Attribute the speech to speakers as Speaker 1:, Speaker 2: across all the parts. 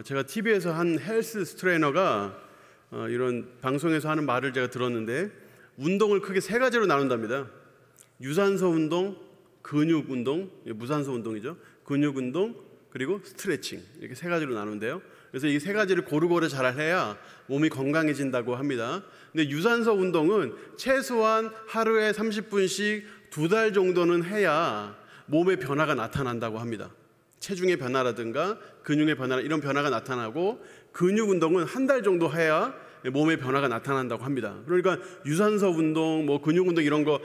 Speaker 1: 제가 TV에서 한 헬스 트레이너가 이런 방송에서 하는 말을 제가 들었는데, 운동을 크게 세 가지로 나눈답니다. 유산소 운동, 근육 운동, 무산소 운동이죠. 근육 운동, 그리고 스트레칭, 이렇게 세 가지로 나눈대요. 그래서 이 세 가지를 고루고루 잘 해야 몸이 건강해진다고 합니다. 근데 유산소 운동은 최소한 하루에 30분씩 2달 정도는 해야 몸의 변화가 나타난다고 합니다. 체중의 변화라든가 근육의 변화, 이런 변화가 나타나고, 근육 운동은 1달 정도 해야 몸의 변화가 나타난다고 합니다. 그러니까 유산소 운동, 근육 운동 이런 거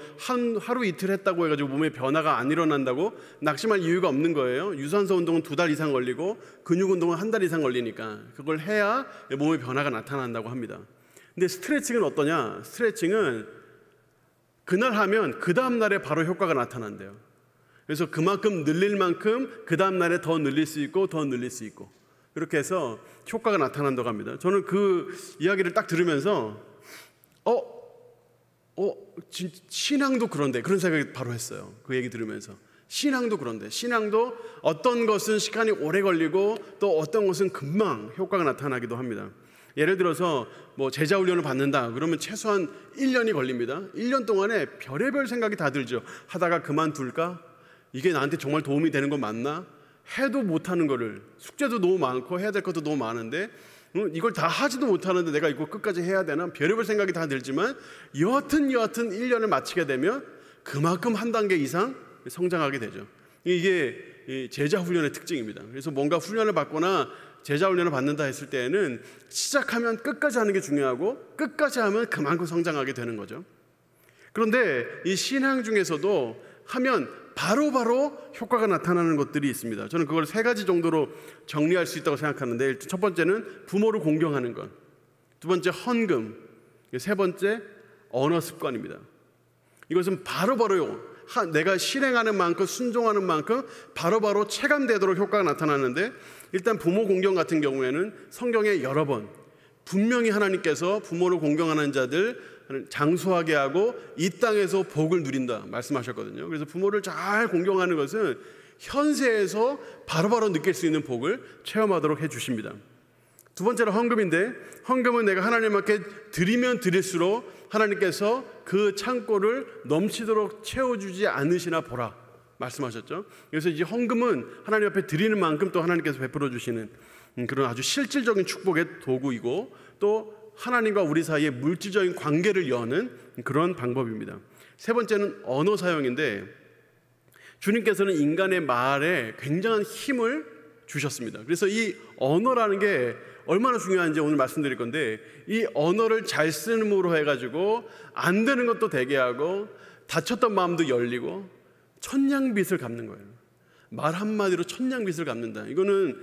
Speaker 1: 하루 이틀 했다고 해가지고 몸의 변화가 안 일어난다고 낙심할 이유가 없는 거예요. 유산소 운동은 2달 이상 걸리고 근육 운동은 1달 이상 걸리니까 그걸 해야 몸의 변화가 나타난다고 합니다. 근데 스트레칭은 어떠냐? 스트레칭은 그날 하면 그 다음 날에 바로 효과가 나타난대요. 그래서 그만큼 늘릴 만큼 그 다음 날에 더 늘릴 수 있고 더 늘릴 수 있고, 그렇게 해서 효과가 나타난다고 합니다. 저는 그 이야기를 딱 들으면서 신앙도 그런데, 그런 생각이 바로 했어요. 그 얘기 들으면서 신앙도 그런데, 신앙도 어떤 것은 시간이 오래 걸리고 또 어떤 것은 금방 효과가 나타나기도 합니다. 예를 들어서 제자 훈련을 받는다 그러면 최소한 1년이 걸립니다. 1년 동안에 별의별 생각이 다 들죠. 하다가 그만둘까? 이게 나한테 정말 도움이 되는 거 맞나? 해도 못하는 거를, 숙제도 너무 많고 해야 될 것도 너무 많은데 이걸 다 하지도 못하는데 내가 이거 끝까지 해야 되나? 별의별 생각이 다 들지만 여하튼 1년을 마치게 되면 그만큼 한 단계 이상 성장하게 되죠. 이게 제자 훈련의 특징입니다. 그래서 뭔가 훈련을 받거나 제자 훈련을 받는다 했을 때에는 시작하면 끝까지 하는 게 중요하고, 끝까지 하면 그만큼 성장하게 되는 거죠. 그런데 이 신앙 중에서도 하면 바로바로 효과가 나타나는 것들이 있습니다. 저는 그걸 3가지 정도로 정리할 수 있다고 생각하는데, 첫 번째는 부모를 공경하는 것, 두 번째 헌금, 세 번째 언어 습관입니다. 이것은 바로바로요, 내가 실행하는 만큼, 순종하는 만큼 바로바로 체감되도록 효과가 나타나는데, 일단 부모 공경 같은 경우에는 성경에 여러 번 분명히 하나님께서 부모를 공경하는 자들 장수하게 하고 이 땅에서 복을 누린다 말씀하셨거든요. 그래서 부모를 잘 공경하는 것은 현세에서 바로바로 느낄 수 있는 복을 체험하도록 해주십니다. 두 번째로 헌금인데, 헌금은 내가 하나님 앞에 드리면 드릴수록 하나님께서 그 창고를 넘치도록 채워주지 않으시나 보라 말씀하셨죠. 그래서 이 헌금은 하나님 앞에 드리는 만큼 또 하나님께서 베풀어 주시는 그런 아주 실질적인 축복의 도구이고, 또 하나님과 우리 사이의 물질적인 관계를 여는 그런 방법입니다. 세 번째는 언어 사용인데, 주님께서는 인간의 말에 굉장한 힘을 주셨습니다. 그래서 이 언어라는 게 얼마나 중요한지 오늘 말씀드릴 건데, 이 언어를 잘 쓰므로 해가지고 안 되는 것도 되게 하고 다쳤던 마음도 열리고 천냥빚을 갚는 거예요. 말 한마디로 천냥빚을 갚는다. 이거는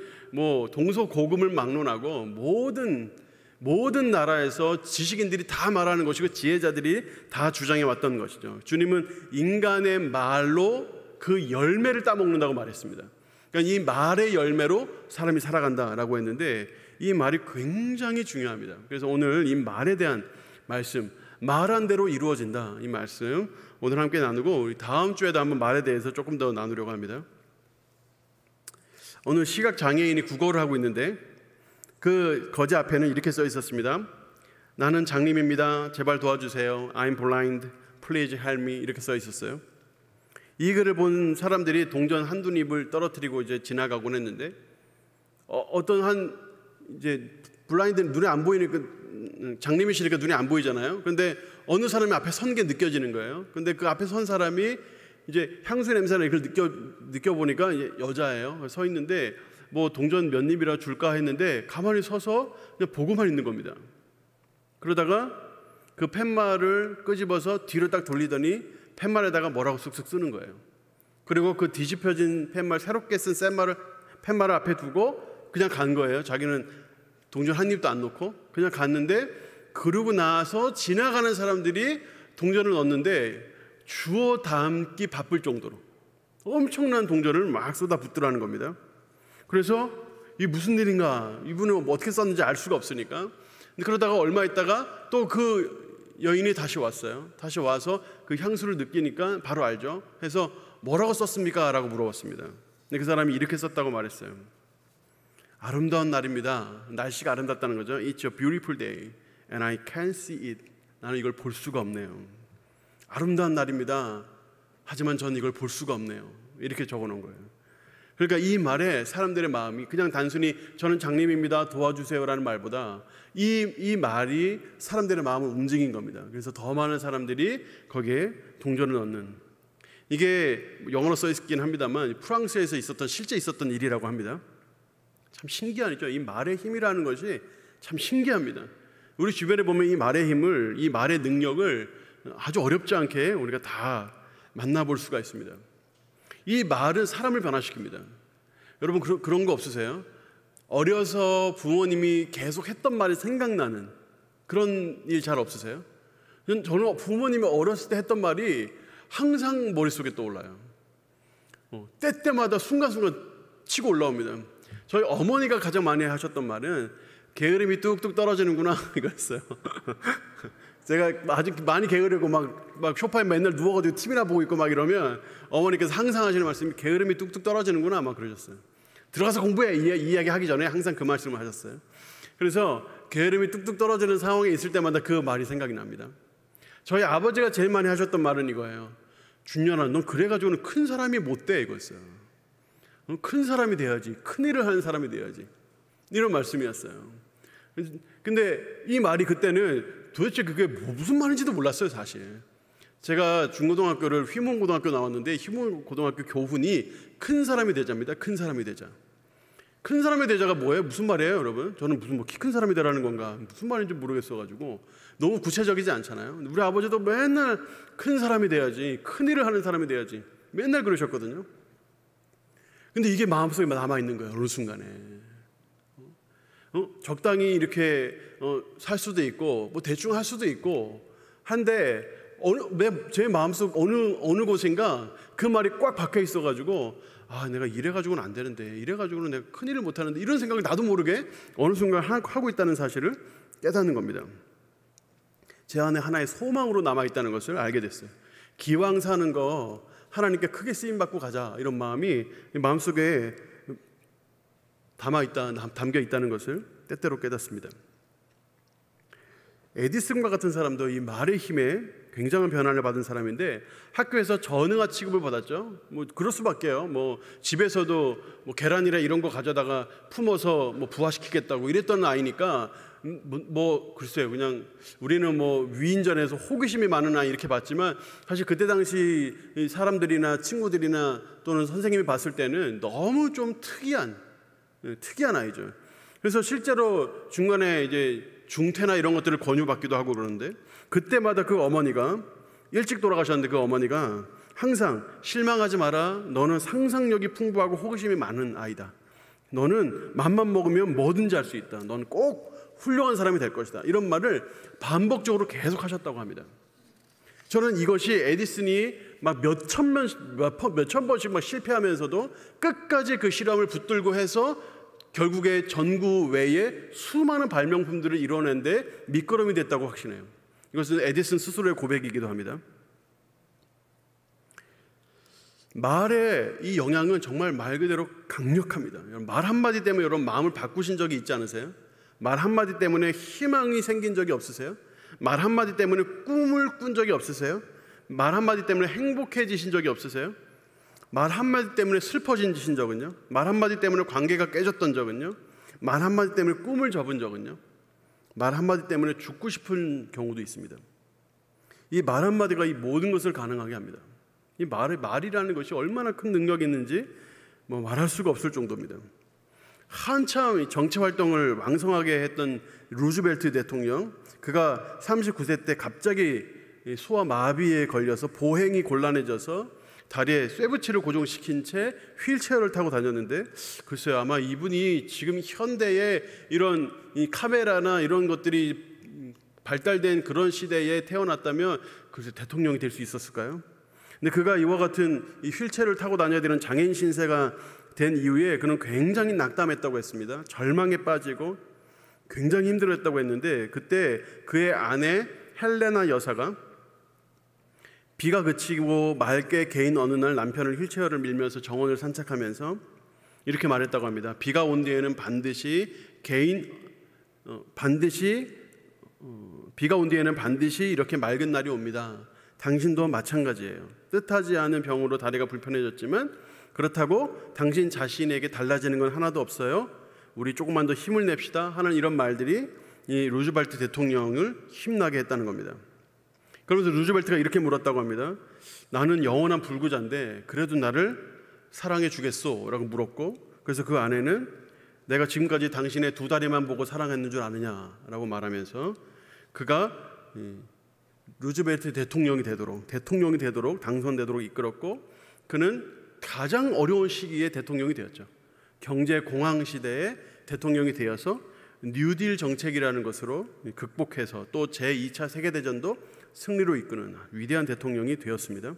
Speaker 1: 동서고금을 막론하고 모든 나라에서 지식인들이 다 말하는 것이고 지혜자들이 다 주장해 왔던 것이죠. 주님은 인간의 말로 그 열매를 따먹는다고 말했습니다. 그러니까 이 말의 열매로 사람이 살아간다라고 했는데, 이 말이 굉장히 중요합니다. 그래서 오늘 이 말에 대한 말씀, 말한 대로 이루어진다, 이 말씀 오늘 함께 나누고, 우리 다음 주에도 한번 말에 대해서 조금 더 나누려고 합니다. 오늘 시각장애인이 국어를 하고 있는데, 그 거지 앞에는 이렇게 써 있었습니다. 나는 장님입니다. 제발 도와주세요. I'm blind. Please help me. 이렇게 써 있었어요. 이 글을 본 사람들이 동전 한두 입을 떨어뜨리고 이제 지나가곤 했는데, 어떤 이제 블라인드, 눈에 안 보이니까, 장님이시니까 눈에 안 보이잖아요. 그런데 어느 사람이 앞에 선 게 느껴지는 거예요. 근데 그 앞에 선 사람이 이제 향수 냄새나 이걸 느껴보니까 여자예요. 서 있는데 동전 몇 입이라 줄까 했는데 가만히 서서 그냥 보고만 있는 겁니다. 그러다가 그 팻말을 끄집어서 뒤로 딱 돌리더니 팻말에다가 뭐라고 쓱쓱 쓰는 거예요. 그리고 그 뒤집혀진 팻말, 새롭게 쓴 팻말을 앞에 두고 그냥 간 거예요. 자기는 동전 한 입도 안 놓고 그냥 갔는데, 그러고 나서 지나가는 사람들이 동전을 넣었는데 주워 담기 바쁠 정도로 엄청난 동전을 막 쏟아붓더라는 겁니다. 그래서 이게 무슨 일인가, 이분은 어떻게 썼는지 알 수가 없으니까. 그러다가 얼마 있다가 또 그 여인이 다시 왔어요. 다시 와서 그 향수를 느끼니까 바로 알죠. 해서 뭐라고 썼습니까? 라고 물어봤습니다. 근데 그 사람이 이렇게 썼다고 말했어요. 아름다운 날입니다. 날씨가 아름답다는 거죠. It's a beautiful day and I can't see it. 나는 이걸 볼 수가 없네요. 아름다운 날입니다. 하지만 저는 이걸 볼 수가 없네요. 이렇게 적어놓은 거예요. 그러니까 이 말에 사람들의 마음이 그냥 단순히 저는 장님입니다 도와주세요라는 말보다 이 말이 사람들의 마음을 움직인 겁니다. 그래서 더 많은 사람들이 거기에 동전을 넣는, 이게 영어로 써 있긴 합니다만 프랑스에서 실제 있었던 일이라고 합니다. 참 신기하죠. 이 말의 힘이라는 것이 참 신기합니다. 우리 주변에 보면 이 말의 힘을, 이 말의 능력을 아주 어렵지 않게 우리가 다 만나볼 수가 있습니다. 이 말은 사람을 변화시킵니다. 여러분 그런 거 없으세요? 어려서 부모님이 계속 했던 말이 생각나는 그런 일 잘 없으세요? 저는 부모님이 어렸을 때 했던 말이 항상 머릿속에 떠올라요. 때때마다 순간순간 치고 올라옵니다. 저희 어머니가 가장 많이 하셨던 말은 게으름이 뚝뚝 떨어지는구나 이거였어요. 제가 아주 많이 게으르고 막 소파에 맨날 누워가지고 TV나 보고 있고 막 이러면 어머니께서 항상 하시는 말씀이 게으름이 뚝뚝 떨어지는구나 막 그러셨어요. 들어가서 공부해 이 이야기 하기 전에 항상 그 말씀을 하셨어요. 그래서 게으름이 뚝뚝 떨어지는 상황에 있을 때마다 그 말이 생각이 납니다. 저희 아버지가 제일 많이 하셨던 말은 이거예요. 준현아, 넌 그래가지고는 큰 사람이 못 돼 이거였어요. 넌 큰 사람이 돼야지, 큰 일을 하는 사람이 돼야지, 이런 말씀이었어요. 근데 이 말이 그때는 도대체 그게 무슨 말인지도 몰랐어요. 사실 제가 중고등학교를 휘문고등학교 나왔는데 휘문고등학교 교훈이 큰 사람이 되자입니다. 큰 사람이 되자. 큰 사람이 되자가 뭐예요? 무슨 말이에요 여러분? 저는 무슨 키 큰 사람이 되라는 건가 무슨 말인지 모르겠어가지고 너무 구체적이지 않잖아요. 우리 아버지도 맨날 큰 사람이 돼야지, 큰 일을 하는 사람이 돼야지 맨날 그러셨거든요. 근데 이게 마음속에 남아있는 거예요. 어느 순간에 적당히 이렇게 살 수도 있고 뭐 대충 할 수도 있고 한데 제 마음속 어느 곳인가 그 말이 꽉 박혀 있어가지고 내가 이래가지고는 안 되는데, 이래가지고는 내가 큰일을 못하는데, 이런 생각을 나도 모르게 어느 순간 하고 있다는 사실을 깨닫는 겁니다. 제 안에 하나의 소망으로 남아있다는 것을 알게 됐어요. 기왕 사는 거 하나님께 크게 쓰임받고 가자, 이런 마음이 마음속에 담겨 있다는 것을 때때로 깨닫습니다. 에디슨과 같은 사람도 이 말의 힘에 굉장한 변화를 받은 사람인데 학교에서 전응아 취급을 받았죠. 뭐 그럴 수밖에요. 뭐 집에서도 뭐 계란이나 이런 거 가져다가 품어서 뭐 부화시키겠다고 이랬던 아이니까 뭐 글쎄요, 그냥 우리는 뭐 위인전에서 호기심이 많은 아이 이렇게 봤지만 사실 그때 당시 사람들이나 친구들이나 또는 선생님이 봤을 때는 너무 좀 특이한 아이죠. 그래서 실제로 중간에 이제 중퇴나 이런 것들을 권유받기도 하고 그러는데 그때마다 그 어머니가 일찍 돌아가셨는데 그 어머니가 항상 실망하지 마라. 너는 상상력이 풍부하고 호기심이 많은 아이다. 너는 맘만 먹으면 뭐든지 할 수 있다. 너는 꼭 훌륭한 사람이 될 것이다. 이런 말을 반복적으로 계속 하셨다고 합니다. 저는 이것이 에디슨이 막 몇천 번씩 막 실패하면서도 끝까지 그 실험을 붙들고 해서 결국에 전구 외에 수많은 발명품들을 이뤄낸 데 밑거름이 됐다고 확신해요. 이것은 에디슨 스스로의 고백이기도 합니다. 말의 이 영향은 정말 말 그대로 강력합니다. 말 한마디 때문에 여러분 마음을 바꾸신 적이 있지 않으세요? 말 한마디 때문에 희망이 생긴 적이 없으세요? 말 한마디 때문에 꿈을 꾼 적이 없으세요? 말 한마디 때문에 행복해지신 적이 없으세요? 말 한마디 때문에 슬퍼지신 적은요? 말 한마디 때문에 관계가 깨졌던 적은요? 말 한마디 때문에 꿈을 접은 적은요? 말 한마디 때문에 죽고 싶은 경우도 있습니다. 이 말 한마디가 이 모든 것을 가능하게 합니다. 이 말이라는 것이 얼마나 큰 능력이 있는지 뭐 말할 수가 없을 정도입니다. 한참 정치 활동을 왕성하게 했던 루즈벨트 대통령, 그가 39세 때 갑자기 소아 마비에 걸려서 보행이 곤란해져서 다리에 쇠붙이를 고정시킨 채 휠체어를 타고 다녔는데 글쎄요, 아마 이분이 지금 현대의 이런 이 카메라나 이런 것들이 발달된 그런 시대에 태어났다면 글쎄 대통령이 될 수 있었을까요? 근데 그가 이와 같은 이 휠체어를 타고 다녀야 되는 장애인 신세가 된 이후에 그는 굉장히 낙담했다고 했습니다. 절망에 빠지고 굉장히 힘들었다고 했는데 그때 그의 아내 헬레나 여사가 비가 그치고 맑게 개인 어느 날 남편을 휠체어를 밀면서 정원을 산책하면서 이렇게 말했다고 합니다. 비가 온 뒤에는 비가 온 뒤에는 반드시 이렇게 맑은 날이 옵니다. 당신도 마찬가지예요. 뜻하지 않은 병으로 다리가 불편해졌지만 그렇다고 당신 자신에게 달라지는 건 하나도 없어요. 우리 조금만 더 힘을 냅시다 하는 이런 말들이 이 루즈벨트 대통령을 힘나게 했다는 겁니다. 그러면서 루즈벨트가 이렇게 물었다고 합니다. 나는 영원한 불구자인데 그래도 나를 사랑해 주겠소? 라고 물었고, 그래서 그 아내는 내가 지금까지 당신의 두 다리만 보고 사랑했는 줄 아느냐 라고 말하면서 그가 루즈벨트 대통령이 되도록 당선되도록 이끌었고, 그는 가장 어려운 시기에 대통령이 되었죠. 경제 공황 시대에 대통령이 되어서 뉴딜 정책이라는 것으로 극복해서 또 제2차 세계대전도 승리로 이끄는 위대한 대통령이 되었습니다.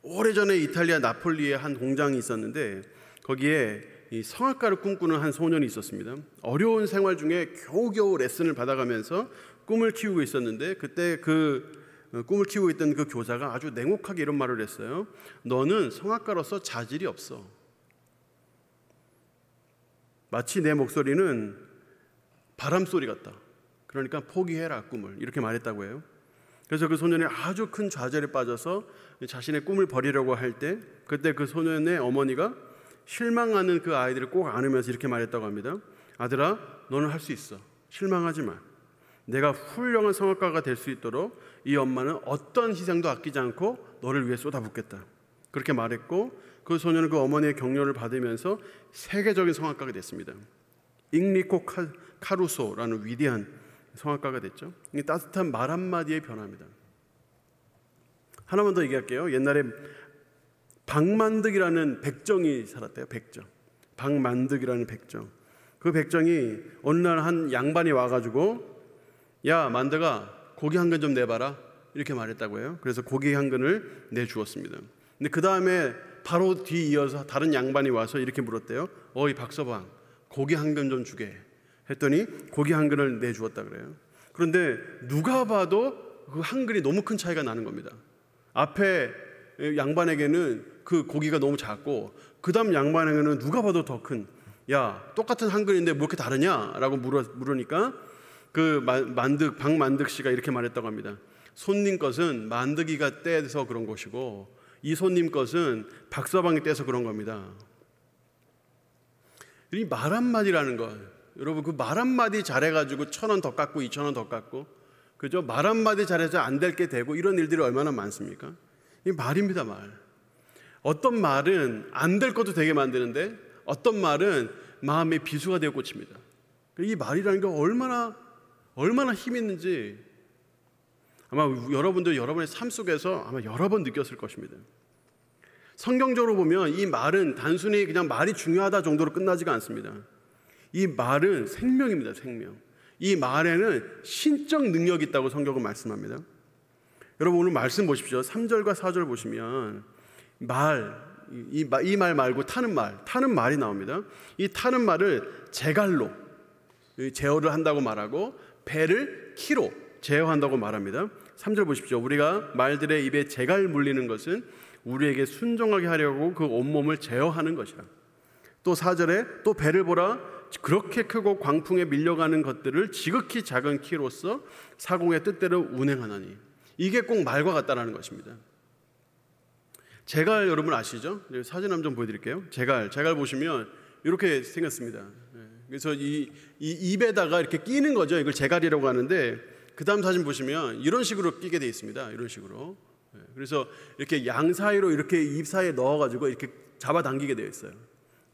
Speaker 1: 오래전에 이탈리아 나폴리에 한 공장이 있었는데 거기에 이 성악가를 꿈꾸는 한 소년이 있었습니다. 어려운 생활 중에 겨우겨우 레슨을 받아가면서 꿈을 키우고 있었는데 그때 그 꿈을 키우고 있던 그 교사가 아주 냉혹하게 이런 말을 했어요. 너는 성악가로서 자질이 없어. 마치 내 목소리는 바람소리 같다. 그러니까 포기해라 꿈을, 이렇게 말했다고 해요. 그래서 그 소년이 아주 큰 좌절에 빠져서 자신의 꿈을 버리려고 할 때 그때 그 소년의 어머니가 실망하는 그 아이들을 꼭 안으면서 이렇게 말했다고 합니다. 아들아, 너는 할 수 있어. 실망하지 마. 내가 훌륭한 성악가가 될 수 있도록 이 엄마는 어떤 희생도 아끼지 않고 너를 위해 쏟아붓겠다. 그렇게 말했고 그 소년은 그 어머니의 격려를 받으면서 세계적인 성악가가 됐습니다. 잉리코 카루소라는 위대한 성악가가 됐죠. 이 따뜻한 말 한마디에 변합니다. 하나만 더 얘기할게요. 옛날에 박만득이라는 백정이 살았대요. 박만득이라는 백정. 그 백정이 어느 날 한 양반이 와가지고 야 만득아 고기 한 근 좀 내봐라 이렇게 말했다고 해요. 그래서 고기 한 근을 내주었습니다. 근데 그 다음에 바로 뒤이어서 다른 양반이 와서 이렇게 물었대요. 어이 박서방 고기 한 근 좀 주게 했더니 고기 한 근을 내주었다 그래요. 그런데 누가 봐도 그 한 근이 너무 큰 차이가 나는 겁니다. 앞에 양반에게는 그 고기가 너무 작고 그 다음 양반에게는 누가 봐도 더 큰, 야 똑같은 한 근인데 뭐 이렇게 다르냐라고 물으니까 그 박만득 씨가 이렇게 말했다고 합니다. 손님 것은 만득이가 떼서 그런 것이고 이 손님 것은 박서방이 떼서 그런 겁니다. 이 말 한마디라는 것, 여러분 그 말 한마디 잘해가지고 1,000원 더 깎고 2,000원 더 깎고 그죠? 말 한마디 잘해서 안 될 게 되고 이런 일들이 얼마나 많습니까? 이 말입니다. 말. 어떤 말은 안 될 것도 되게 만드는데 어떤 말은 마음의 비수가 되어 꽂힙니다. 이 말이라는 게 얼마나 힘이 있는지 아마 여러분들 여러분의 삶 속에서 아마 여러 번 느꼈을 것입니다. 성경적으로 보면 이 말은 단순히 그냥 말이 중요하다 정도로 끝나지가 않습니다. 이 말은 생명입니다. 생명. 이 말에는 신적 능력이 있다고 성경은 말씀합니다. 여러분 오늘 말씀 보십시오. 3절과 4절 보시면 이 말 말고 타는 말이 나옵니다. 이 타는 말을 제갈로 제어를 한다고 말하고 배를 키로 제어한다고 말합니다. 3절 보십시오. 우리가 말들의 입에 제갈 물리는 것은 우리에게 순종하게 하려고 그 온몸을 제어하는 것이라. 또 4절에 또 배를 보라 그렇게 크고 광풍에 밀려가는 것들을 지극히 작은 키로서 사공의 뜻대로 운행하나니. 이게 꼭 말과 같다라는 것입니다. 제갈 여러분 아시죠? 사진 한번 좀 보여드릴게요. 제갈 보시면 이렇게 생겼습니다. 그래서 이 입에다가 이렇게 끼는 거죠. 이걸 제갈이라고 하는데 그 다음 사진 보시면 이런 식으로 끼게 되어 있습니다. 이런 식으로. 그래서 이렇게 양 사이로 이렇게 입 사이에 넣어가지고 이렇게 잡아당기게 되어 있어요.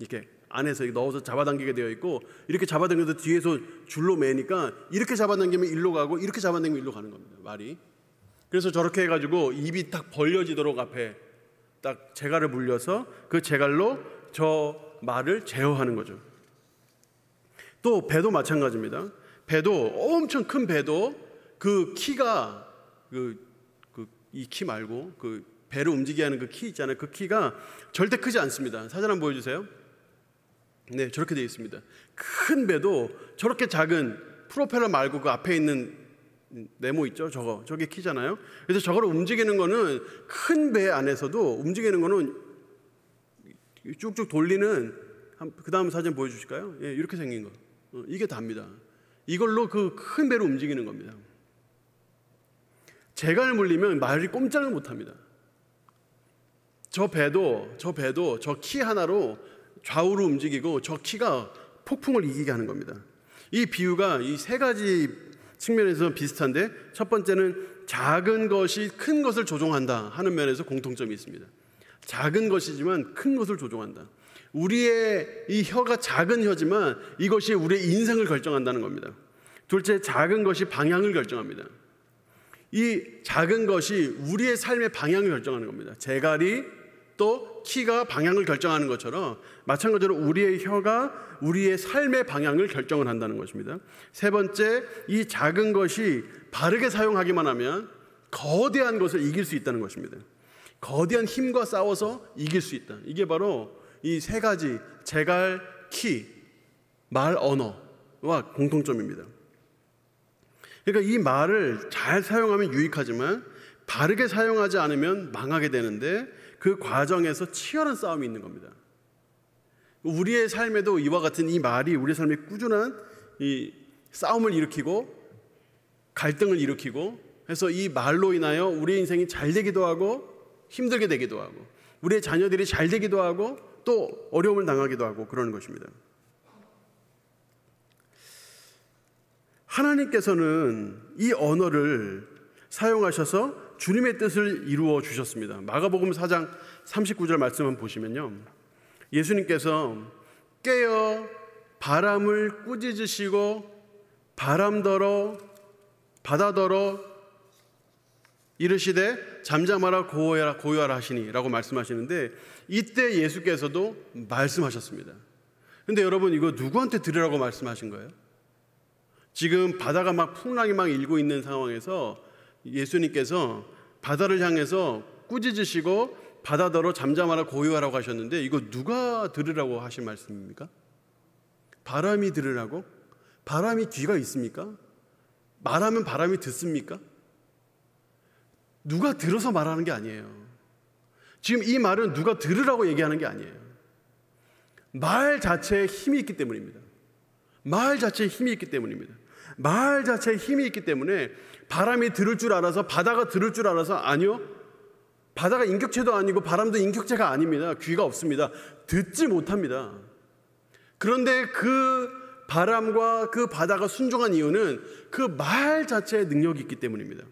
Speaker 1: 이렇게 안에서 넣어서 잡아당기게 되어 있고 이렇게 잡아당겨서 뒤에서 줄로 매니까 이렇게 잡아당기면 일로 가고 이렇게 잡아당기면 일로 가는 겁니다. 말이. 그래서 저렇게 해가지고 입이 딱 벌려지도록 앞에 딱 제갈을 물려서 그 제갈로 저 말을 제어하는 거죠. 또 배도 마찬가지입니다. 배도 엄청 큰 배도 그 키가 이 키 말고 그 배를 움직이게 하는 그 키 있잖아요. 그 키가 절대 크지 않습니다. 사진 한번 보여주세요. 네, 저렇게 되어 있습니다. 큰 배도 저렇게 작은 프로펠러 말고 그 앞에 있는 네모 있죠? 저게 키잖아요. 그래서 저거를 움직이는 거는 큰 배 안에서도 움직이는 거는 쭉쭉 돌리는, 그 다음 사진 보여주실까요? 예, 이렇게 생긴 거. 이게 답니다. 이걸로 그 큰 배를 움직이는 겁니다. 재간을 물리면 말이 꼼짝을 못합니다. 저 배도 저 키 하나로 좌우로 움직이고 저 키가 폭풍을 이기게 하는 겁니다. 이 비유가 이 세 가지 측면에서 비슷한데, 첫 번째는 작은 것이 큰 것을 조종한다 하는 면에서 공통점이 있습니다. 작은 것이지만 큰 것을 조종한다. 우리의 이 혀가 작은 혀지만 이것이 우리의 인생을 결정한다는 겁니다. 둘째, 작은 것이 방향을 결정합니다. 이 작은 것이 우리의 삶의 방향을 결정하는 겁니다. 재갈이 또 키가 방향을 결정하는 것처럼 마찬가지로 우리의 혀가 우리의 삶의 방향을 결정을 한다는 것입니다. 세 번째, 이 작은 것이 바르게 사용하기만 하면 거대한 것을 이길 수 있다는 것입니다. 거대한 힘과 싸워서 이길 수 있다. 이게 바로 이 세 가지 재갈, 키, 말, 언어와 공통점입니다. 그러니까 이 말을 잘 사용하면 유익하지만 바르게 사용하지 않으면 망하게 되는데, 그 과정에서 치열한 싸움이 있는 겁니다. 우리의 삶에도 이와 같은 이 말이 우리 삶에 꾸준한 이 싸움을 일으키고 갈등을 일으키고 해서 이 말로 인하여 우리의 인생이 잘 되기도 하고 힘들게 되기도 하고 우리의 자녀들이 잘 되기도 하고 또 어려움을 당하기도 하고 그러는 것입니다. 하나님께서는 이 언어를 사용하셔서 주님의 뜻을 이루어 주셨습니다. 마가복음 4장 39절 말씀 한번 보시면요, 예수님께서 깨어 바람을 꾸짖으시고 바람더러 바다더러 이르시되 잠잠하라 고요하라 하시니 라고 말씀하시는데, 이때 예수께서도 말씀하셨습니다. 근데 여러분, 이거 누구한테 들으라고 말씀하신 거예요? 지금 바다가 막 풍랑이 막 일고 있는 상황에서 예수님께서 바다를 향해서 꾸짖으시고 바다더러 잠잠하라 고요하라고 하셨는데, 이거 누가 들으라고 하신 말씀입니까? 바람이 들으라고? 바람이 귀가 있습니까? 말하면 바람이 듣습니까? 누가 들어서 말하는 게 아니에요. 지금 이 말은 누가 들으라고 얘기하는 게 아니에요. 말 자체에 힘이 있기 때문입니다. 말 자체에 힘이 있기 때문입니다. 말 자체에 힘이 있기 때문에 바람이 들을 줄 알아서, 바다가 들을 줄 알아서, 아니요, 바다가 인격체도 아니고 바람도 인격체가 아닙니다. 귀가 없습니다. 듣지 못합니다. 그런데 그 바람과 그 바다가 순종한 이유는 그 말 자체의 능력이 있기 때문입니다.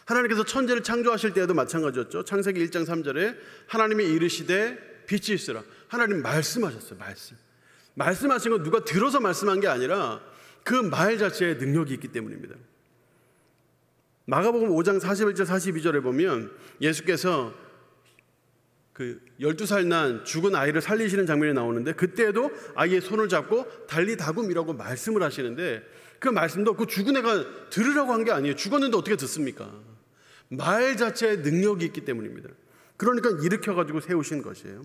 Speaker 1: 하나님께서 천지를 창조하실 때에도 마찬가지였죠. 창세기 1장 3절에 하나님이 이르시되 빛이 있으라. 하나님 말씀하셨어요. 말씀하신 건 누가 들어서 말씀한 게 아니라 그 말 자체의 능력이 있기 때문입니다. 마가복음 5장 41절 42절에 보면 예수께서 그 12살 난 죽은 아이를 살리시는 장면이 나오는데, 그때에도 아이의 손을 잡고 달리다굼이라고 말씀을 하시는데, 그 말씀도 그 죽은 애가 들으라고 한 게 아니에요. 죽었는데 어떻게 듣습니까? 말 자체의 능력이 있기 때문입니다. 그러니까 일으켜가지고 세우신 것이에요.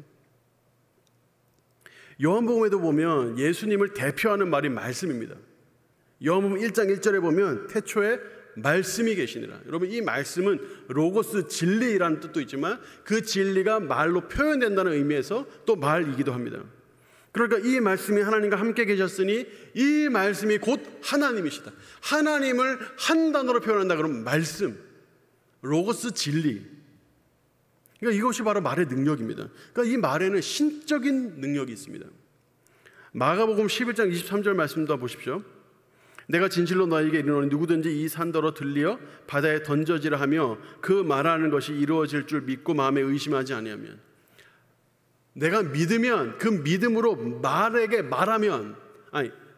Speaker 1: 요한복음에도 보면 예수님을 대표하는 말이 말씀입니다. 요한복음 1장 1절에 보면 태초에 말씀이 계시니라. 여러분, 이 말씀은 로고스, 진리라는 뜻도 있지만 그 진리가 말로 표현된다는 의미에서 또 말이기도 합니다. 그러니까 이 말씀이 하나님과 함께 계셨으니 이 말씀이 곧 하나님이시다. 하나님을 한 단어로 표현한다 그러면 말씀, 로고스, 진리. 그러니까 이것이 바로 말의 능력입니다. 그러니까 이 말에는 신적인 능력이 있습니다. 마가복음 11장 23절 말씀도 보십시오. 내가 진실로 너에게 이르노니 누구든지 이 산더러 들리어 바다에 던져지라 하며 그 말하는 것이 이루어질 줄 믿고 마음에 의심하지 아니하면, 내가 믿으면, 그 믿음으로 말에게 말하면,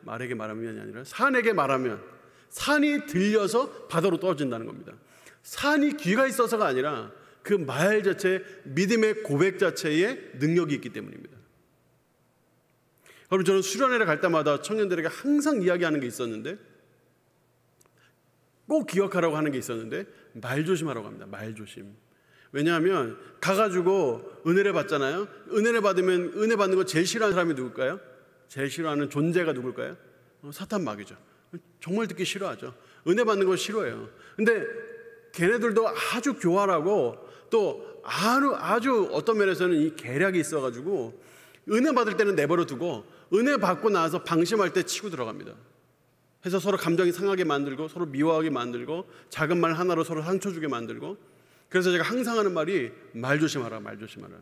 Speaker 1: 말에게 말하면이 아니라 산에게 말하면 산이 들려서 바다로 떨어진다는 겁니다. 산이 귀가 있어서가 아니라 그 말 자체, 믿음의 고백 자체에 능력이 있기 때문입니다. 여러분, 저는 수련회를 갈 때마다 청년들에게 항상 이야기하는 게 있었는데, 꼭 기억하라고 하는 게 있었는데, 말 조심하라고 합니다. 말 조심. 왜냐하면 가가지고 은혜를 받잖아요. 은혜를 받으면 은혜 받는 거 제일 싫어하는 사람이 누굴까요? 제일 싫어하는 존재가 누굴까요? 사탄 마귀죠. 정말 듣기 싫어하죠. 은혜 받는 거 싫어해요. 근데 걔네들도 아주 교활하고 또 아주 어떤 면에서는 이 계략이 있어가지고 은혜 받을 때는 내버려 두고 은혜 받고 나서 방심할 때 치고 들어갑니다. 해서 서로 감정이 상하게 만들고 서로 미워하게 만들고 작은 말 하나로 서로 상처 주게 만들고. 그래서 제가 항상 하는 말이 말 조심하라, 말 조심하라.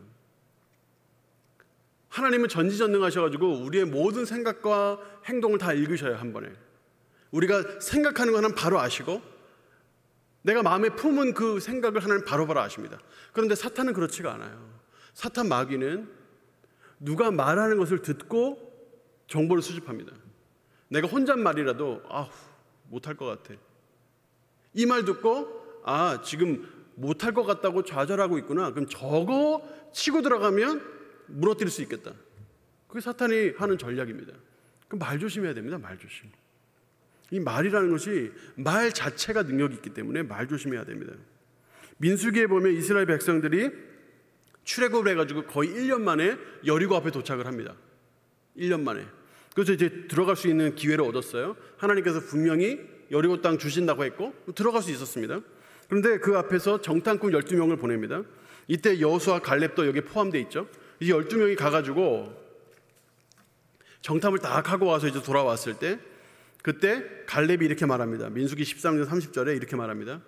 Speaker 1: 하나님은 전지전능하셔가지고 우리의 모든 생각과 행동을 다 읽으셔요. 한 번에 우리가 생각하는 거 하나는 바로 아시고 내가 마음에 품은 그 생각을 하나님 바로바로 아십니다. 그런데 사탄은 그렇지가 않아요. 사탄 마귀는 누가 말하는 것을 듣고 정보를 수집합니다. 내가 혼잣말이라도 못할 것 같아, 이 말 듣고 지금 못할 것 같다고 좌절하고 있구나, 그럼 저거 치고 들어가면 무너뜨릴 수 있겠다. 그게 사탄이 하는 전략입니다. 그럼 말 조심해야 됩니다. 말 조심. 이 말이라는 것이 말 자체가 능력이 있기 때문에 말 조심해야 됩니다. 민수기에 보면 이스라엘 백성들이 출애굽을 해가지고 거의 1년 만에 여리고 앞에 도착을 합니다. 1년 만에. 그래서 이제 들어갈 수 있는 기회를 얻었어요. 하나님께서 분명히 여리고 땅 주신다고 했고 들어갈 수 있었습니다. 그런데 그 앞에서 정탐꾼 12명을 보냅니다. 이때 여호수아 갈렙도 여기에 포함되어 있죠. 이제 12명이 가가지고 정탐을 딱 하고 와서 이제 돌아왔을 때 그때 갈렙이 이렇게 말합니다. 민수기 13장 30절에 이렇게 말합니다.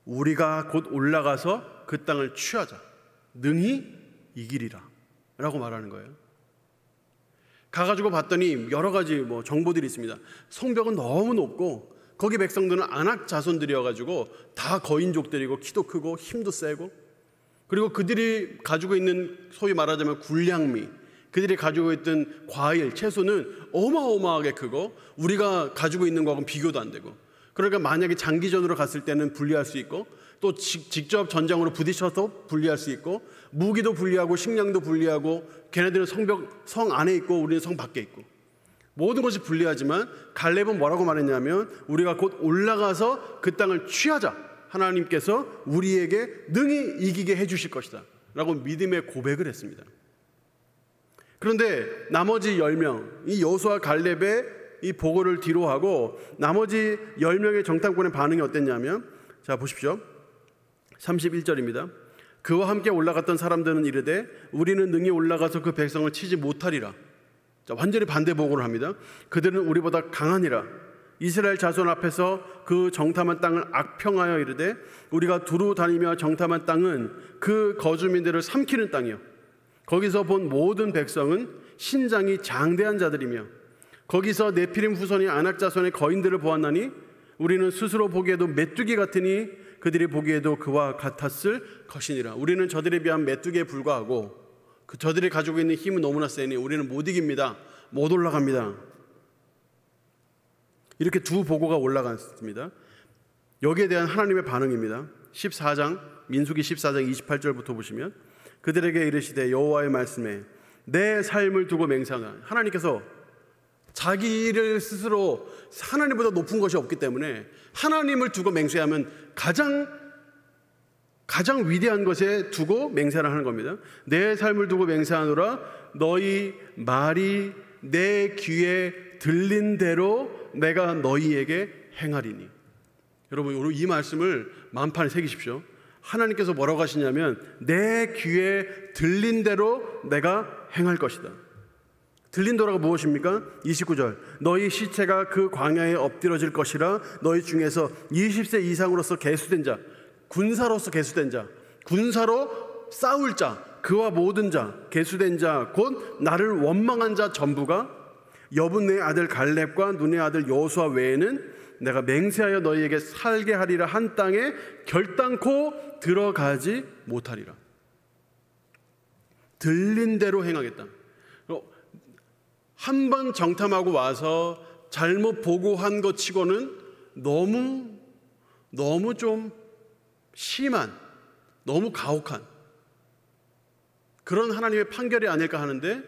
Speaker 1: 우리가 곧 올라가서 그 땅을 취하자, 능히 이기리라 라고 말하는 거예요. 가가지고 봤더니 여러 가지 정보들이 있습니다. 성벽은 너무 높고 거기 백성들은 아낙 자손들이어가지고 다 거인족들이고 키도 크고 힘도 세고, 그리고 그들이 가지고 있는 소위 말하자면 군량미, 그들이 가지고 있던 과일, 채소는 어마어마하게 크고 우리가 가지고 있는 거하고는 비교도 안 되고, 그러니까 만약에 장기전으로 갔을 때는 불리할 수 있고 또 직접 전장으로 부딪혀서 불리할 수 있고, 무기도 불리하고 식량도 불리하고, 걔네들은 성 안에 있고 우리는 성 밖에 있고 모든 것이 불리하지만 갈렙은 뭐라고 말했냐면 우리가 곧 올라가서 그 땅을 취하자, 하나님께서 우리에게 능히 이기게 해주실 것이다 라고 믿음의 고백을 했습니다. 그런데 나머지 10명, 이 여호수아 갈렙의 이 보고를 뒤로하고 나머지 10명의 정탐꾼의 반응이 어땠냐면, 자 보십시오. 31절입니다. 그와 함께 올라갔던 사람들은 이르되 우리는 능히 올라가서 그 백성을 치지 못하리라. 자, 완전히 반대 보고를 합니다. 그들은 우리보다 강하니라. 이스라엘 자손 앞에서 그 정탐한 땅을 악평하여 이르되 우리가 두루 다니며 정탐한 땅은 그 거주민들을 삼키는 땅이요, 거기서 본 모든 백성은 신장이 장대한 자들이며 거기서 네피림 후손이 아낙 자손의 거인들을 보았나니 우리는 스스로 보기에도 메뚜기 같으니 그들이 보기에도 그와 같았을 것이니라. 우리는 저들에 비하면 메뚜기에 불과하고 저들이 가지고 있는 힘은 너무나 세니 우리는 못 이깁니다, 못 올라갑니다. 이렇게 두 보고가 올라갔습니다. 여기에 대한 하나님의 반응입니다. 14장 민수기 14장 28절부터 보시면 그들에게 이르시되 여호와의 말씀에 내 삶을 두고 맹세하노라. 하나님께서 자기를 스스로 하나님보다 높은 것이 없기 때문에 하나님을 두고 맹세하면 가장 위대한 것에 두고 맹세를 하는 겁니다. 내 삶을 두고 맹세하노라. 너희 말이 내 귀에 들린 대로 내가 너희에게 행하리니. 여러분 이 말씀을 마음판에 새기십시오. 하나님께서 뭐라고 하시냐면 내 귀에 들린 대로 내가 행할 것이다. 들린 도라가 무엇입니까? 29절 너희 시체가 그 광야에 엎드러질 것이라. 너희 중에서 20세 이상으로서 계수된 자, 군사로서 계수된 자, 군사로 싸울 자, 그와 모든 자, 계수된 자, 곧 나를 원망한 자 전부가 여분의 아들 갈렙과 눈의 아들 여호수아 외에는 내가 맹세하여 너희에게 살게 하리라 한 땅에 결단코 들어가지 못하리라. 들린 대로 행하겠다. 한 번 정탐하고 와서 잘못 보고한 것 치고는 너무 좀 심한, 너무 가혹한 그런 하나님의 판결이 아닐까 하는데,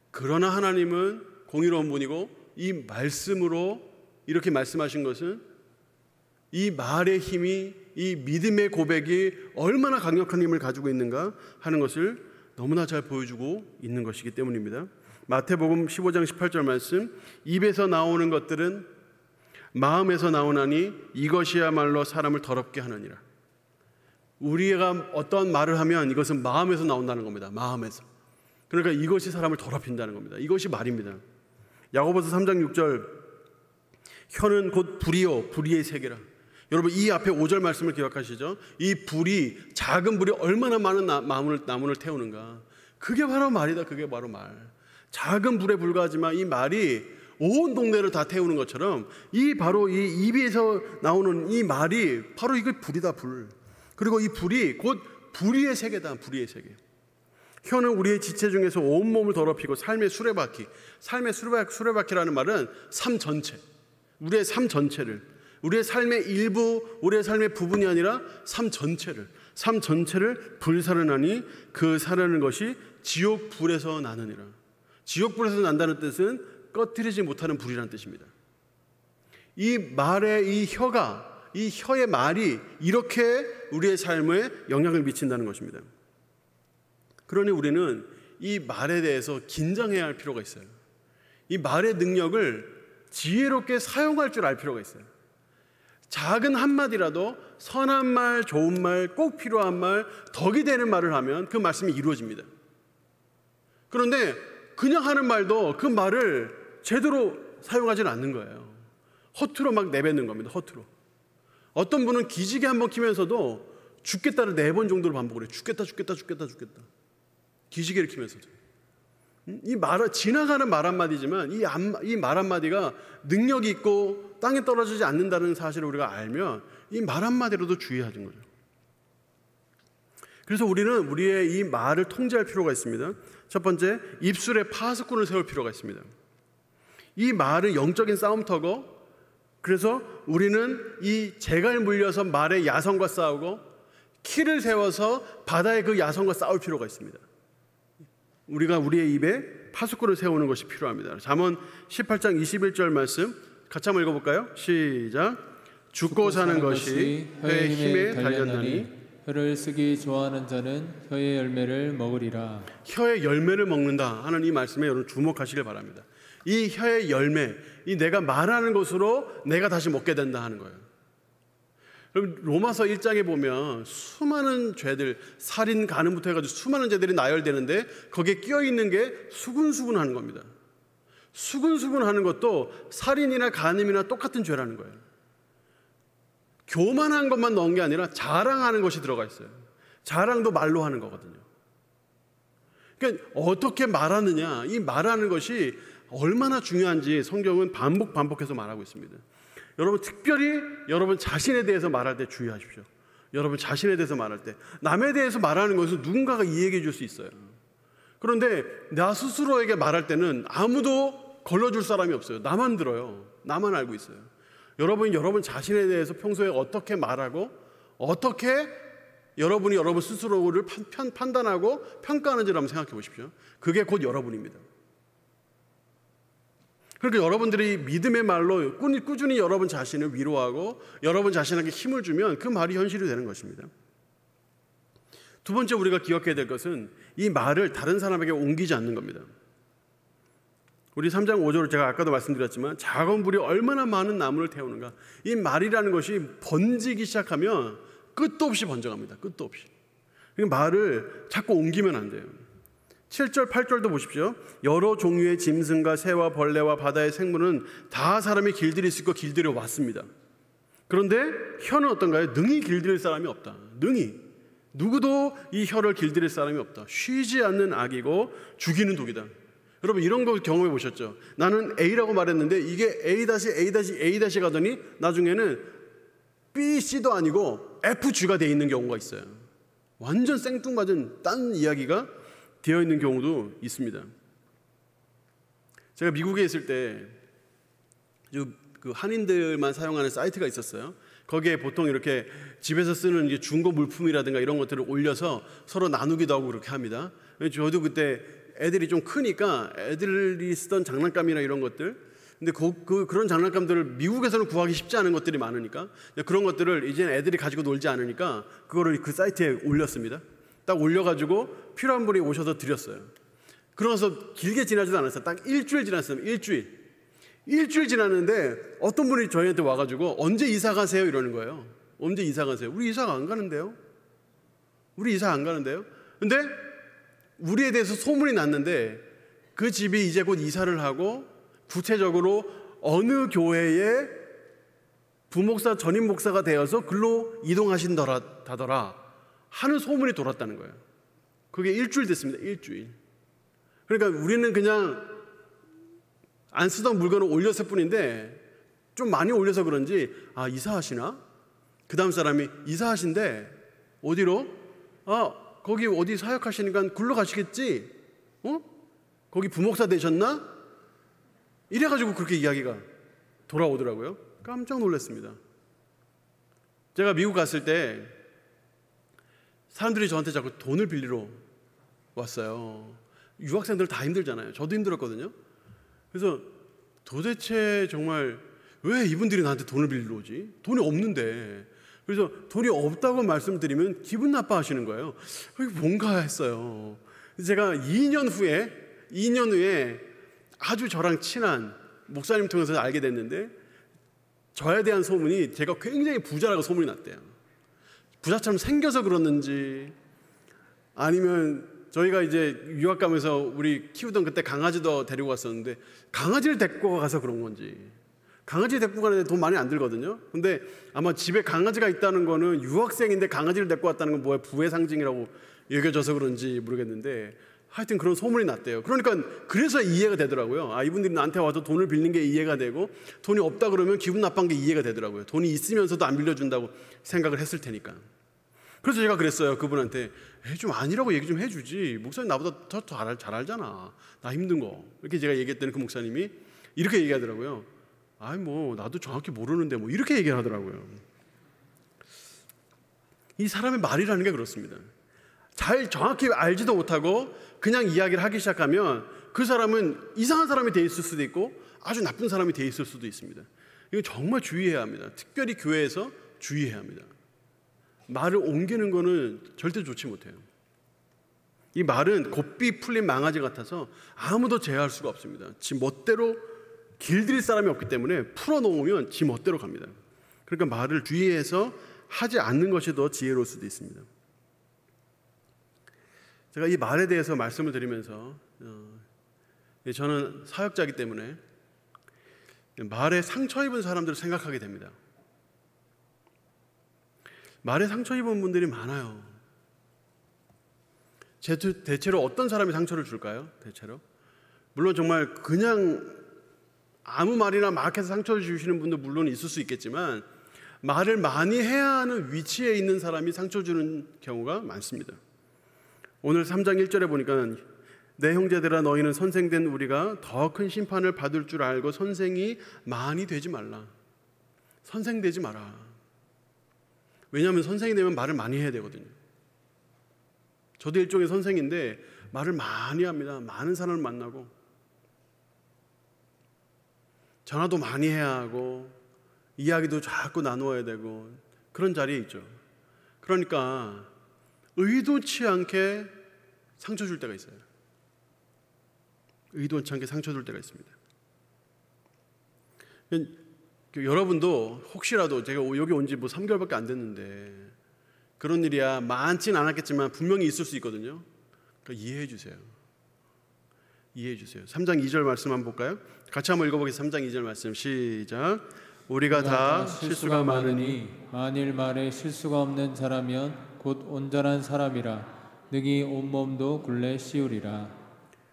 Speaker 1: 그러나 하나님은 공의로운 분이고 이 말씀으로 이렇게 말씀하신 것은 이 말의 힘이, 이 믿음의 고백이 얼마나 강력한 힘을 가지고 있는가 하는 것을 너무나 잘 보여주고 있는 것이기 때문입니다. 마태복음 15장 18절 말씀, 입에서 나오는 것들은 마음에서 나오나니 이것이야말로 사람을 더럽게 하느니라. 우리가 어떤 말을 하면 이것은 마음에서 나온다는 겁니다. 마음에서. 그러니까 이것이 사람을 더럽힌다는 겁니다. 이것이 말입니다. 야고보서 3장 6절, 혀는 곧 불이요 불의의 세계라. 여러분, 이 앞에 5절 말씀을 기억하시죠? 이 불이, 작은 불이 얼마나 많은 나무를 태우는가. 그게 바로 말이다. 그게 바로 말. 작은 불에 불과하지만 이 말이 온 동네를 다 태우는 것처럼 바로 이 입에서 나오는 이 말이 바로 이게 불이다. 불. 그리고 이 불이 곧 불의의 세계다. 불의의 세계. 혀는 우리의 지체 중에서 온몸을 더럽히고 삶의 수레바퀴. 삶의 수레바퀴라는 말은 삶 전체, 우리의 삶 전체를, 우리의 삶의 일부, 우리의 삶의 부분이 아니라 삶 전체를 불사르나니 그 사르는 것이 지옥 불에서 나느니라. 지옥 불에서 난다는 뜻은 꺼뜨리지 못하는 불이라는 뜻입니다. 이 말의 이 혀의 말이 이렇게 우리의 삶에 영향을 미친다는 것입니다. 그러니 우리는 이 말에 대해서 긴장해야 할 필요가 있어요. 이 말의 능력을 지혜롭게 사용할 줄 알 필요가 있어요. 작은 한마디라도 선한 말, 좋은 말, 꼭 필요한 말, 덕이 되는 말을 하면 그 말씀이 이루어집니다. 그런데 그냥 하는 말도 그 말을 제대로 사용하지는 않는 거예요. 허투루 막 내뱉는 겁니다. 허투루. 어떤 분은 기지개 한번 키면서도 죽겠다를 4번 정도로 반복을 해요. 죽겠다. 기지개를 키면서도. 지나가는 말 한마디지만 이 말 한마디가 능력이 있고 땅에 떨어지지 않는다는 사실을 우리가 알면 이 말 한마디로도 주의하는 거죠. 그래서 우리는 우리의 이 말을 통제할 필요가 있습니다. 첫 번째, 입술에 파수꾼을 세울 필요가 있습니다. 이 말은 영적인 싸움터고, 그래서 우리는 이 재갈 물려서 말의 야성과 싸우고 키를 세워서 바다의 그 야성과 싸울 필요가 있습니다. 우리가 우리의 입에 파수꾼을 세우는 것이 필요합니다. 잠언 18장 21절 말씀 같이 한번 읽어볼까요? 시작. 죽고 사는 것이 혀의 힘에 달렸나니
Speaker 2: 혀를 쓰기 좋아하는 자는 혀의 열매를 먹으리라.
Speaker 1: 혀의 열매를 먹는다 하는 이 말씀에 여러분 주목하시길 바랍니다. 이 혀의 열매, 이 내가 말하는 것으로 내가 다시 먹게 된다 하는 거예요. 여러분, 로마서 1장에 보면 수많은 죄들, 살인, 간음부터 해가지고 수많은 죄들이 나열되는데 거기에 끼어있는 게 수근수근하는 겁니다. 수근수근하는 것도 살인이나 간음이나 똑같은 죄라는 거예요. 교만한 것만 넣은 게 아니라 자랑하는 것이 들어가 있어요. 자랑도 말로 하는 거거든요. 그러니까 어떻게 말하느냐, 이 말하는 것이 얼마나 중요한지 성경은 반복해서 말하고 있습니다. 여러분, 특별히 여러분 자신에 대해서 말할 때 주의하십시오. 여러분 자신에 대해서 말할 때, 남에 대해서 말하는 것은 누군가가 이해해 줄 수 있어요. 그런데 나 스스로에게 말할 때는 아무도 걸러줄 사람이 없어요. 나만 들어요. 나만 알고 있어요. 여러분 자신에 대해서 평소에 어떻게 말하고 어떻게 여러분이 여러분 스스로를 판단하고 평가하는지를 한번 생각해 보십시오. 그게 곧 여러분입니다. 그러니까 여러분들이 믿음의 말로 꾸준히 여러분 자신을 위로하고 여러분 자신에게 힘을 주면 그 말이 현실이 되는 것입니다. 두 번째 우리가 기억해야 될 것은 이 말을 다른 사람에게 옮기지 않는 겁니다. 우리 3장 5절을 제가 아까도 말씀드렸지만 작은 불이 얼마나 많은 나무를 태우는가. 이 말이라는 것이 번지기 시작하면 끝도 없이 번져갑니다. 끝도 없이. 말을 자꾸 옮기면 안 돼요. 7절 8절도 보십시오. 여러 종류의 짐승과 새와 벌레와 바다의 생물은 다 사람이 길들일 수 있고 길들여 왔습니다. 그런데 혀는 어떤가요? 능히 길들일 사람이 없다. 능히. 누구도 이 혀를 길들일 사람이 없다. 쉬지 않는 악이고 죽이는 독이다. 여러분 이런 거 경험해 보셨죠? 나는 A라고 말했는데 이게 A-A-A 가더니 나중에는 B, C도 아니고 FG가 돼 있는 경우가 있어요. 완전 생뚱맞은 딴 이야기가 되어 있는 경우도 있습니다. 제가 미국에 있을 때 그 한인들만 사용하는 사이트가 있었어요. 거기에 보통 이렇게 집에서 쓰는 중고 물품이라든가 이런 것들을 올려서 서로 나누기도 하고 그렇게 합니다. 저도 그때 애들이 좀 크니까 애들이 쓰던 장난감이나 이런 것들, 근데 그런 장난감들을 미국에서는 구하기 쉽지 않은 것들이 많으니까 그런 것들을 이제 애들이 가지고 놀지 않으니까 그거를 그 사이트에 올렸습니다. 딱 올려가지고 필요한 분이 오셔서 드렸어요. 그러면서 길게 지나지도 않았어요. 딱 일주일 지났어요. 일주일 지났는데 어떤 분이 저희한테 와가지고 언제 이사 가세요? 이러는 거예요. 언제 이사 가세요? 우리 이사가 안 가는데요? 우리 이사 안 가는데요? 근데 우리에 대해서 소문이 났는데 그 집이 이제 곧 이사를 하고 구체적으로 어느 교회에 부목사 전임 목사가 되어서 글로 이동하신다더라 하는 소문이 돌았다는 거예요. 그게 일주일 됐습니다. 일주일. 그러니까 우리는 그냥 안 쓰던 물건을 올렸을 뿐인데 좀 많이 올려서 그런지 이사하시나? 그 다음 사람이 이사하신대. 어디로? 거기 어디 사역하시니까 굴러 가시겠지? 거기 부목사 되셨나? 이래가지고 그렇게 이야기가 돌아오더라고요. 깜짝 놀랐습니다. 제가 미국 갔을 때 사람들이 저한테 자꾸 돈을 빌리러 왔어요. 유학생들 다 힘들잖아요. 저도 힘들었거든요. 그래서 도대체 정말 왜 이분들이 나한테 돈을 빌리러 오지? 돈이 없는데. 그래서 돈이 없다고 말씀드리면 기분 나빠하시는 거예요. 이게 뭔가 했어요. 제가 2년 후에 아주 저랑 친한 목사님 통해서 알게 됐는데 저에 대한 소문이 제가 굉장히 부자라고 소문이 났대요. 부자처럼 생겨서 그러는지 아니면 저희가 이제 유학 가면서 우리 키우던 그때 강아지도 데리고 갔었는데 강아지를 데리고 가서 그런 건지. 강아지 데리고 가는데 돈 많이 안 들거든요. 근데 아마 집에 강아지가 있다는 거는 유학생인데 강아지를 데리고 왔다는 건 뭐야, 부의 상징이라고 여겨져서 그런지 모르겠는데 하여튼 그런 소문이 났대요. 그러니까 그래서 이해가 되더라고요. 이분들이 나한테 와서 돈을 빌린 게 이해가 되고 돈이 없다 그러면 기분 나쁜 게 이해가 되더라고요. 돈이 있으면서도 안 빌려준다고 생각을 했을 테니까. 그래서 제가 그랬어요. 그분한테 좀 아니라고 얘기 좀 해주지. 목사님 나보다 더 잘 알잖아. 나 힘든 거. 이렇게 제가 얘기했더니 그 목사님이 이렇게 얘기하더라고요. 나도 정확히 모르는데 이렇게 얘기를 하더라고요. 이 사람의 말이라는 게 그렇습니다. 잘 정확히 알지도 못하고 그냥 이야기를 하기 시작하면 그 사람은 이상한 사람이 돼 있을 수도 있고 아주 나쁜 사람이 돼 있을 수도 있습니다. 이거 정말 주의해야 합니다. 특별히 교회에서 주의해야 합니다. 말을 옮기는 거는 절대 좋지 못해요. 이 말은 곱비 풀린 망아지 같아서 아무도 제어할 수가 없습니다. 지 멋대로 길들일 사람이 없기 때문에 풀어놓으면 지 멋대로 갑니다. 그러니까 말을 주의해서 하지 않는 것이 더 지혜로울 수도 있습니다. 제가 이 말에 대해서 말씀을 드리면서 저는 사역자이기 때문에 말에 상처 입은 사람들을 생각하게 됩니다. 말에 상처 입은 분들이 많아요. 대체로 어떤 사람이 상처를 줄까요? 대체로 물론 정말 그냥 아무 말이나 막 해서 상처를 주시는 분도 물론 있을 수 있겠지만 말을 많이 해야 하는 위치에 있는 사람이 상처 주는 경우가 많습니다. 오늘 3장 1절에 보니까 내 형제들아 너희는 선생된 우리가 더 큰 심판을 받을 줄 알고 선생이 많이 되지 말라. 선생 되지 마라. 왜냐하면 선생이 되면 말을 많이 해야 되거든요. 저도 일종의 선생인데 말을 많이 합니다. 많은 사람을 만나고 전화도 많이 해야 하고 이야기도 자꾸 나누어야 되고 그런 자리에 있죠. 그러니까 의도치 않게 상처 줄 때가 있어요. 의도치 않게 상처 줄 때가 있습니다. 여러분도 혹시라도 제가 여기 온 지 3개월밖에 안 됐는데 그런 일이야 많진 않았겠지만 분명히 있을 수 있거든요. 그러니까 이해해 주세요. 이해해 주세요. 3장 2절 말씀 한번 볼까요? 같이 한번 읽어보겠습니다. 3장 2절 말씀 시작. 우리가 다 실수가 많으니
Speaker 2: 만일 말에 실수가 없는 자라면 곧 온전한 사람이라 능히 온몸도 굴레 씌우리라.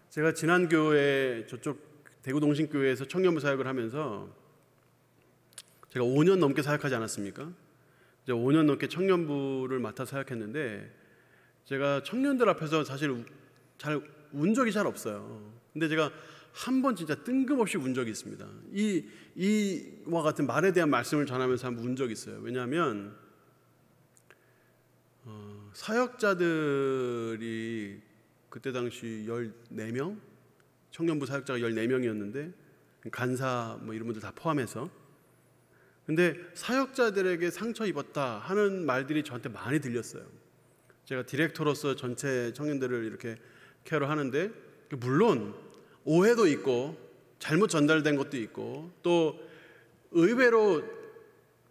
Speaker 1: 제가 지난 교회 저쪽 대구동신교회에서 청년부 사역을 하면서 제가 5년 넘게 사역하지 않았습니까? 이제 5년 넘게 청년부를 맡아 사역했는데 제가 청년들 앞에서 사실 잘 운 적이 잘 없어요. 근데 제가 한 번 진짜 뜬금없이 운 적이 있습니다. 이와 같은 말에 대한 말씀을 전하면서 한번 운 적이 있어요. 왜냐하면 사역자들이 그때 당시 14명? 청년부 사역자가 14명이었는데 간사 이런 분들 다 포함해서 근데 사역자들에게 상처 입었다 하는 말들이 저한테 많이 들렸어요. 제가 디렉터로서 전체 청년들을 이렇게 케어하는데 물론 오해도 있고 잘못 전달된 것도 있고 또 의외로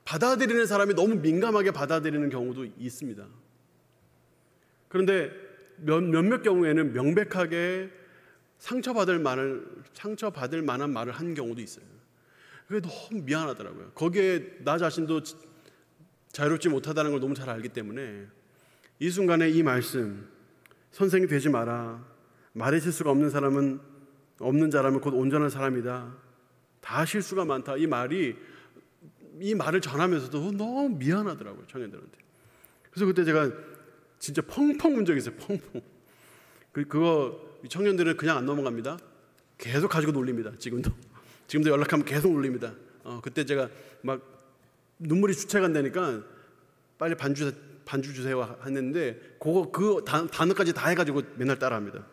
Speaker 1: 받아들이는 사람이 너무 민감하게 받아들이는 경우도 있습니다. 그런데 몇몇 경우에는 명백하게 상처받을 만한 말을 한 경우도 있어요. 그게 너무 미안하더라고요. 거기에 나 자신도 자유롭지 못하다는 걸 너무 잘 알기 때문에 이 순간에 이 말씀, 선생이 되지 마라, 말의 실수가 없는 자라면 곧 온전한 사람이다, 다 실수가 많다, 이 말을 전하면서도 너무 미안하더라고요, 청년들한테. 그래서 그때 제가 진짜 펑펑 운 적이 있어요. 펑펑. 그거 청년들은 그냥 안 넘어갑니다. 계속 가지고 놀립니다. 지금도 연락하면 계속 놀립니다. 그때 제가 막 눈물이 주체간다니까 빨리 반주 주세요 했는데 그 단어까지 다 해가지고 맨날 따라합니다.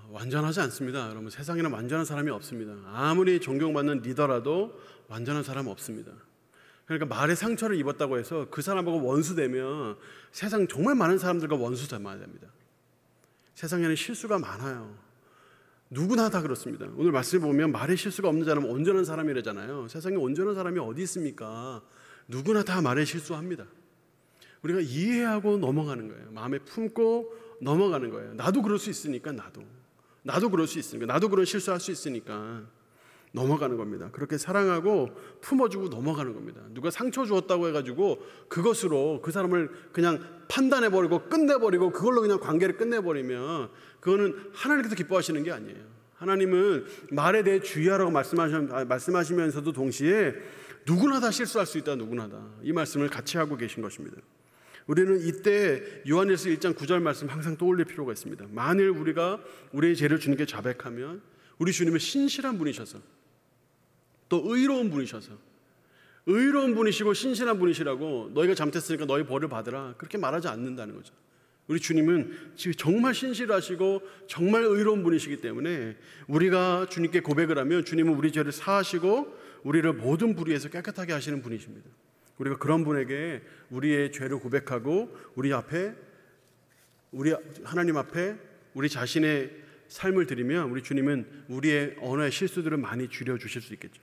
Speaker 1: 완전하지 않습니다. 여러분, 세상에는 완전한 사람이 없습니다. 아무리 존경받는 리더라도 완전한 사람은 없습니다. 그러니까 말에 상처를 입었다고 해서 그 사람하고 원수되면 세상 정말 많은 사람들과 원수되어야 됩니다. 세상에는 실수가 많아요. 누구나 다 그렇습니다. 오늘 말씀을 보면 말에 실수가 없는 자는 온전한 사람이라잖아요. 세상에 온전한 사람이 어디 있습니까? 누구나 다 말에 실수합니다. 우리가 이해하고 넘어가는 거예요. 마음에 품고 넘어가는 거예요. 나도 그럴 수 있으니까 나도 그럴 수 있으니까, 나도 그런 실수할 수 있으니까 넘어가는 겁니다. 그렇게 사랑하고 품어주고 넘어가는 겁니다. 누가 상처 주었다고 해가지고 그것으로 그 사람을 그냥 판단해버리고 끝내버리고 그걸로 그냥 관계를 끝내버리면 그거는 하나님께서 기뻐하시는 게 아니에요. 하나님은 말에 대해 주의하라고 말씀하시면서도 동시에 누구나 다 실수할 수 있다, 누구나 다, 이 말씀을 같이 하고 계신 것입니다. 우리는 이때 요한일서 1장 9절 말씀 항상 떠올릴 필요가 있습니다. 만일 우리가 우리의 죄를 주님께 자백하면 우리 주님은 신실한 분이셔서 또 의로운 분이시고 신실한 분이시라고 너희가 잘못했으니까 너희 벌을 받으라, 그렇게 말하지 않는다는 거죠. 우리 주님은 지금 정말 신실하시고 정말 의로운 분이시기 때문에 우리가 주님께 고백을 하면 주님은 우리 죄를 사하시고 우리를 모든 불의에서 깨끗하게 하시는 분이십니다. 우리가 그런 분에게 우리의 죄를 고백하고 우리 하나님 앞에 우리 자신의 삶을 드리면 우리 주님은 우리의 언어의 실수들을 많이 줄여주실 수 있겠죠.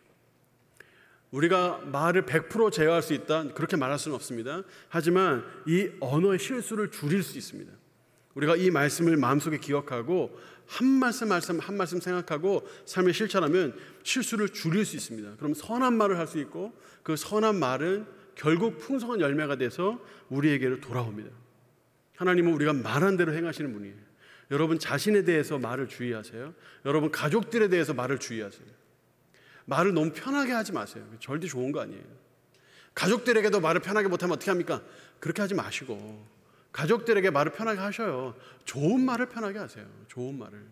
Speaker 1: 우리가 말을 100% 제어할 수 있다, 그렇게 말할 수는 없습니다. 하지만 이 언어의 실수를 줄일 수 있습니다. 우리가 이 말씀을 마음속에 기억하고 한 말씀 생각하고 삶에 실천하면 실수를 줄일 수 있습니다. 그럼 선한 말을 할 수 있고 그 선한 말은 결국 풍성한 열매가 돼서 우리에게로 돌아옵니다. 하나님은 우리가 말한 대로 행하시는 분이에요. 여러분 자신에 대해서 말을 주의하세요. 여러분 가족들에 대해서 말을 주의하세요. 말을 너무 편하게 하지 마세요. 절대 좋은 거 아니에요. 가족들에게도 말을 편하게 못하면 어떻게 합니까? 그렇게 하지 마시고 가족들에게 말을 편하게 하셔요. 좋은 말을 편하게 하세요. 좋은 말을.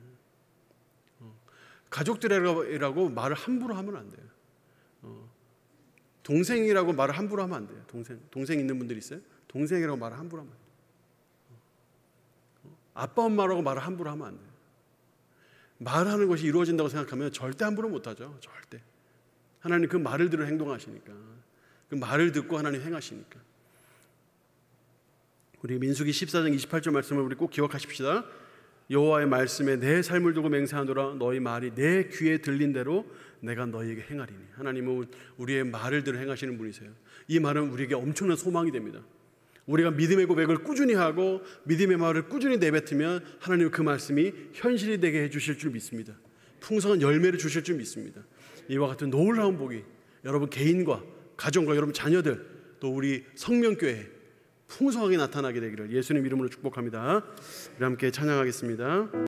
Speaker 1: 가족들이라고 말을 함부로 하면 안 돼요. 동생이라고 말을 함부로 하면 안 돼요. 동생 있는 분들 있어요? 동생이라고 말을 함부로 하면 안 돼요. 아빠 엄마라고 말을 함부로 하면 안 돼요. 말하는 것이 이루어진다고 생각하면 절대 함부로 못하죠. 절대. 하나님 그 말을 들어 행동하시니까, 그 말을 듣고 하나님 행하시니까. 우리 민수기 14장 28절 말씀을 우리 꼭 기억하십시다. 여호와의 말씀에 내 삶을 두고 맹세하노라. 너희 말이 내 귀에 들린 대로 내가 너희에게 행하리니. 하나님은 우리의 말을 들어 행하시는 분이세요. 이 말은 우리에게 엄청난 소망이 됩니다. 우리가 믿음의 고백을 꾸준히 하고 믿음의 말을 꾸준히 내뱉으면 하나님은 그 말씀이 현실이 되게 해주실 줄 믿습니다. 풍성한 열매를 주실 줄 믿습니다. 이와 같은 놀라운 복이 여러분 개인과 가정과 여러분 자녀들 또 우리 성명교회에 풍성하게 나타나게 되기를 예수님 이름으로 축복합니다. 우리 함께 찬양하겠습니다.